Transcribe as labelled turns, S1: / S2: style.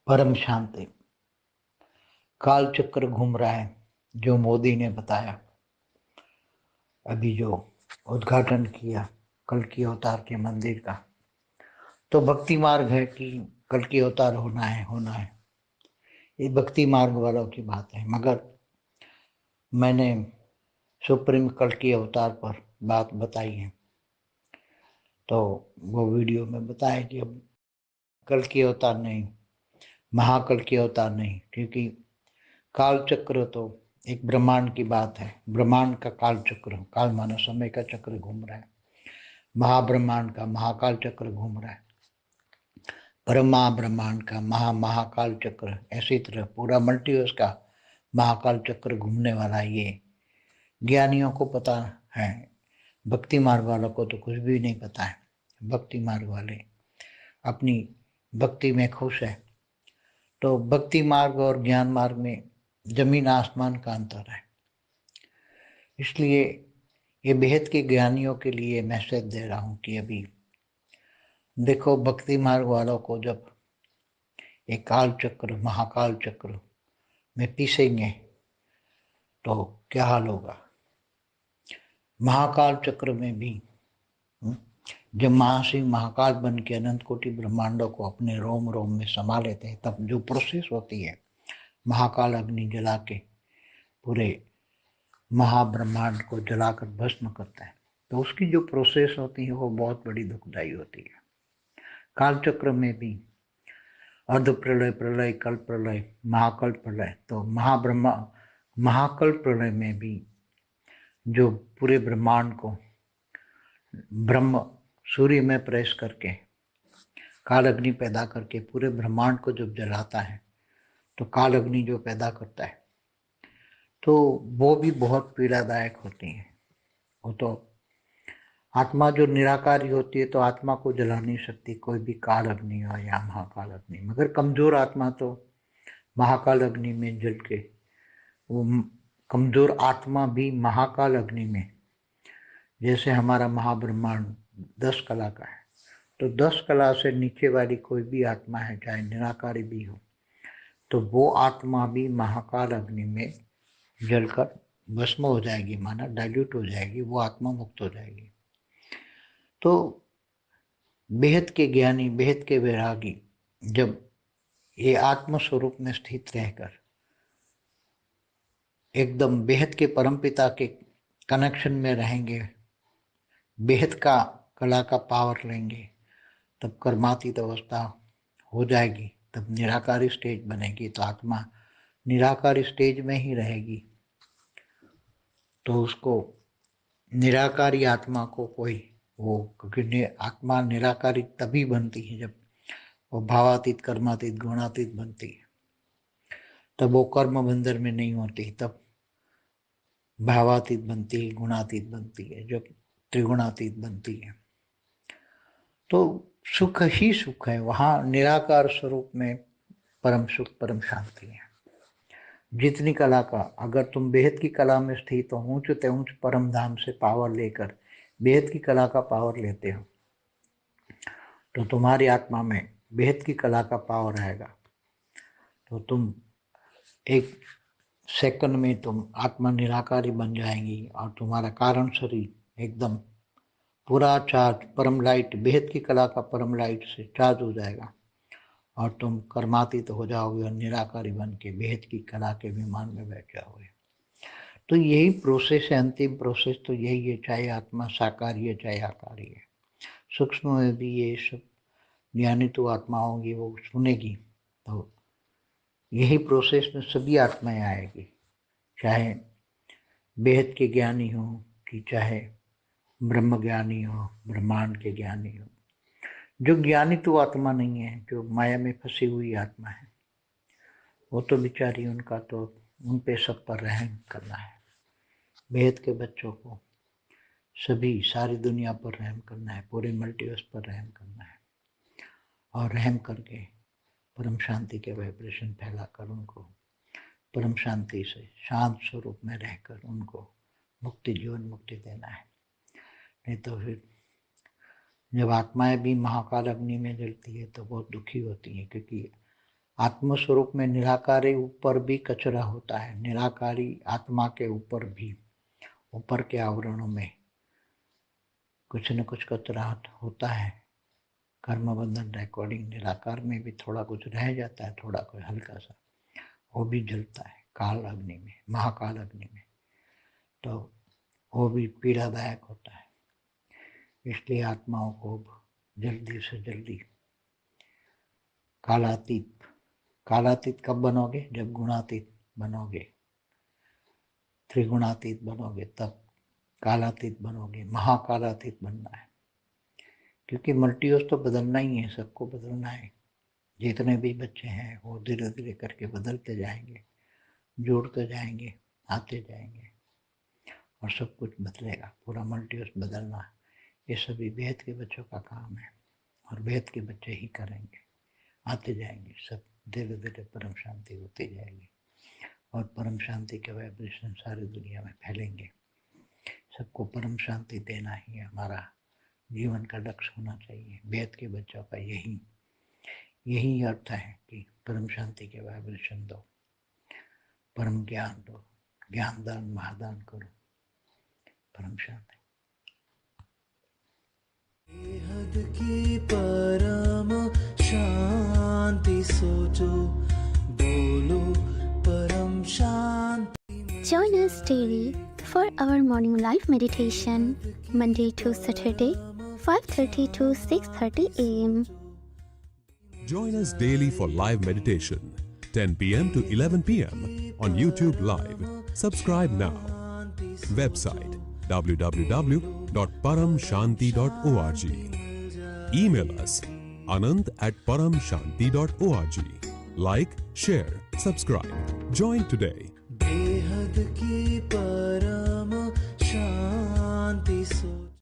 S1: परम शांति। काल चक्र घूम रहा है जो मोदी ने बताया, अभी जो उद्घाटन किया कल्कि अवतार के मंदिर का, तो भक्ति मार्ग है कि कल्कि अवतार होना है। ये भक्ति मार्ग वालों की बात है। मगर मैंने सुप्रीम कल्कि अवतार पर बात बताई है, तो वो वीडियो में बताया कि अब कल्कि अवतार नहीं, महाकल्कि अवतार नहीं, क्योंकि काल चक्र तो एक ब्रह्मांड की बात है। ब्रह्मांड का काल चक्र, काल मानव समय का चक्र घूम रहा है। महाब्रह्मांड का महाकाल चक्र घूम रहा है। ब्रह्मा ब्रह्मांड का महाकाल चक्र, ऐसी तरह पूरा मल्टीवर्स का महाकाल चक्र घूमने वाला ये ज्ञानियों को पता है। भक्ति मार्ग वालों को तो कुछ भी नहीं पता है। भक्ति मार्ग वाले अपनी भक्ति में खुश है। तो भक्ति मार्ग और ज्ञान मार्ग में जमीन आसमान का अंतर है। इसलिए ये बेहद के ज्ञानियों के लिए मैसेज दे रहा हूँ कि अभी देखो, भक्ति मार्ग वालों को जब एक काल चक्र महाकाल चक्र में पीसेंगे तो क्या हाल होगा। महाकाल चक्र में भी जब महाशिव महाकाल बन के अनंत कोटि ब्रह्मांडों को अपने रोम रोम में समा लेते हैं, तब जो प्रोसेस होती है, महाकाल अग्नि जला के पूरे महाब्रह्मांड को जलाकर भस्म करता है, तो उसकी जो प्रोसेस होती है वो बहुत बड़ी दुखदाई होती है। काल चक्र में भी अर्ध प्रलय, प्रलय, कल्प प्रलय, महाकल्प प्रलय, तो महाकल्प प्रलय में भी जो पूरे ब्रह्मांड को ब्रह्म सूर्य में प्रवेश करके काल अग्नि पैदा करके पूरे ब्रह्मांड को जब जलाता है, तो काल अग्नि जो पैदा करता है तो वो भी बहुत पीड़ादायक होती है। वो तो आत्मा जो निराकारी होती है, तो आत्मा को जला नहीं सकती कोई भी काल अग्नि हो या महाकाल अग्नि। मगर कमजोर आत्मा तो महाकाल अग्नि में जल के, वो कमजोर आत्मा भी महाकाल अग्नि में, जैसे हमारा महाब्रह्मांड 10 कला का है, तो 10 कला से नीचे वाली कोई भी आत्मा है, चाहे निराकारी भी हो, तो वो आत्मा भी महाकाल अग्नि में जलकर भस्म हो जाएगी, माना डाइल्यूट हो जाएगी, वो आत्मा मुक्त हो जाएगी। तो बेहद के ज्ञानी, बेहद के वैरागी जब ये आत्म स्वरूप में स्थित रहकर एकदम बेहद के परमपिता के कनेक्शन में रहेंगे, बेहद का कला का पावर लेंगे, तब कर्मातीत अवस्था हो जाएगी, तब निराकारी स्टेज बनेगी, तो आत्मा निराकारी स्टेज में ही रहेगी। तो उसको निराकारी आत्मा को कोई वो, क्योंकि आत्मा निराकारी तभी बनती है जब वो भावातीत, कर्मातीत, गुणातीत बनती है। तब वो कर्म बंधन में नहीं होती, तब भावातीत बनती है, गुणातीत बनती है, जब त्रिगुणातीत बनती है। तो सुख ही सुख है वहाँ, निराकार स्वरूप में परम सुख, परम शांति है। जितनी कला का, अगर तुम बेहद की कला में स्थित हो, ऊंच ते ऊंच परम धाम से पावर लेकर बेहद की कला का पावर लेते हो, तो तुम्हारी आत्मा में बेहद की कला का पावर आएगा, तो तुम एक सेकंड में तुम आत्मा निराकारी बन जाएंगी और तुम्हारा कारण शरीर एकदम पूरा चार्ज, परम लाइट, बेहद की कला का परम लाइट से चार्ज हो जाएगा और तुम कर्मातीत हो जाओगे और निराकारी बन के बेहद की कला के विमान में बैठ जाओगे। तो यही प्रोसेस है, अंतिम प्रोसेस तो यही है, चाहे आत्मा साकारी है चाहे आकारी है। सूक्ष्म में भी ये सब ज्ञानी तो आत्मा होगी, वो सुनेगी, तो यही प्रोसेस में सभी आत्माएं आएगी, चाहे बेहद के ज्ञानी हो कि चाहे ब्रह्म ज्ञानी हो, ब्रह्मांड के ज्ञानी हो। जो ज्ञानी तो आत्मा नहीं है, जो माया में फंसी हुई आत्मा है, वो तो बेचारी, उनका तो उन पे सब पर रहम करना है। बेहद के बच्चों को सभी सारी दुनिया पर रहम करना है, पूरे मल्टीवर्स पर रहम करना है और रहम करके परम शांति के वाइब्रेशन फैलाकर उनको परम शांति से शांत स्वरूप में रहकर उनको मुक्ति, जीवन मुक्ति देना है। नहीं तो फिर जब आत्माएं भी महाकाल अग्नि में जलती है तो बहुत दुखी होती है, क्योंकि आत्मस्वरूप में निराकारी ऊपर भी कचरा होता है, निराकारी आत्मा के ऊपर भी, ऊपर के आवरणों में कुछ न कुछ कचरा होता है। कर्म बंधन रिकॉर्डिंग निराकार में भी थोड़ा कुछ रह जाता है, थोड़ा कुछ हल्का सा, वो भी जलता है काल अग्नि में, महाकाल अग्नि में, तो वो भी पीड़ादायक होता है। इसलिए आत्माओं को जल्दी से जल्दी कालातीत कब बनोगे? जब गुणातीत बनोगे, त्रिगुणातीत बनोगे, तब कालातीत बनोगे। महाकालातीत बनना है, क्योंकि मल्टीवर्स तो बदलना ही है, सबको बदलना है। जितने भी बच्चे हैं वो धीरे धीरे करके बदलते जाएंगे, जुड़ते जाएंगे, आते जाएंगे और सब कुछ बदलेगा। पूरा मल्टीवर्स बदलना, ये सभी वेद के बच्चों का काम है और वेद के बच्चे ही करेंगे। आते जाएंगे सब, धीरे धीरे परम शांति होती जाएगी और परम शांति के वाइब्रेशन सारी दुनिया में फैलेंगे। सबको परम शांति देना ही हमारा जीवन का लक्ष्य होना चाहिए। वेद के बच्चों का यही अर्थ है कि परम शांति के वाइब्रेशन दो, परम ज्ञान दो, ज्ञान दान महादान करो, परम शांति।
S2: बेहद की परम शांति सोचो, बोलो परम शांति।
S3: Join us daily for our morning live meditation, Monday to Saturday, 5:30 to 6:30 a.m.
S4: Join us daily for live meditation, 10 p.m. to 11 p.m. on YouTube Live. Subscribe now. Website www.paramshanti.org. Email us anant@paramshanti.org. Like, share, subscribe. Join today.
S2: बेहद की परम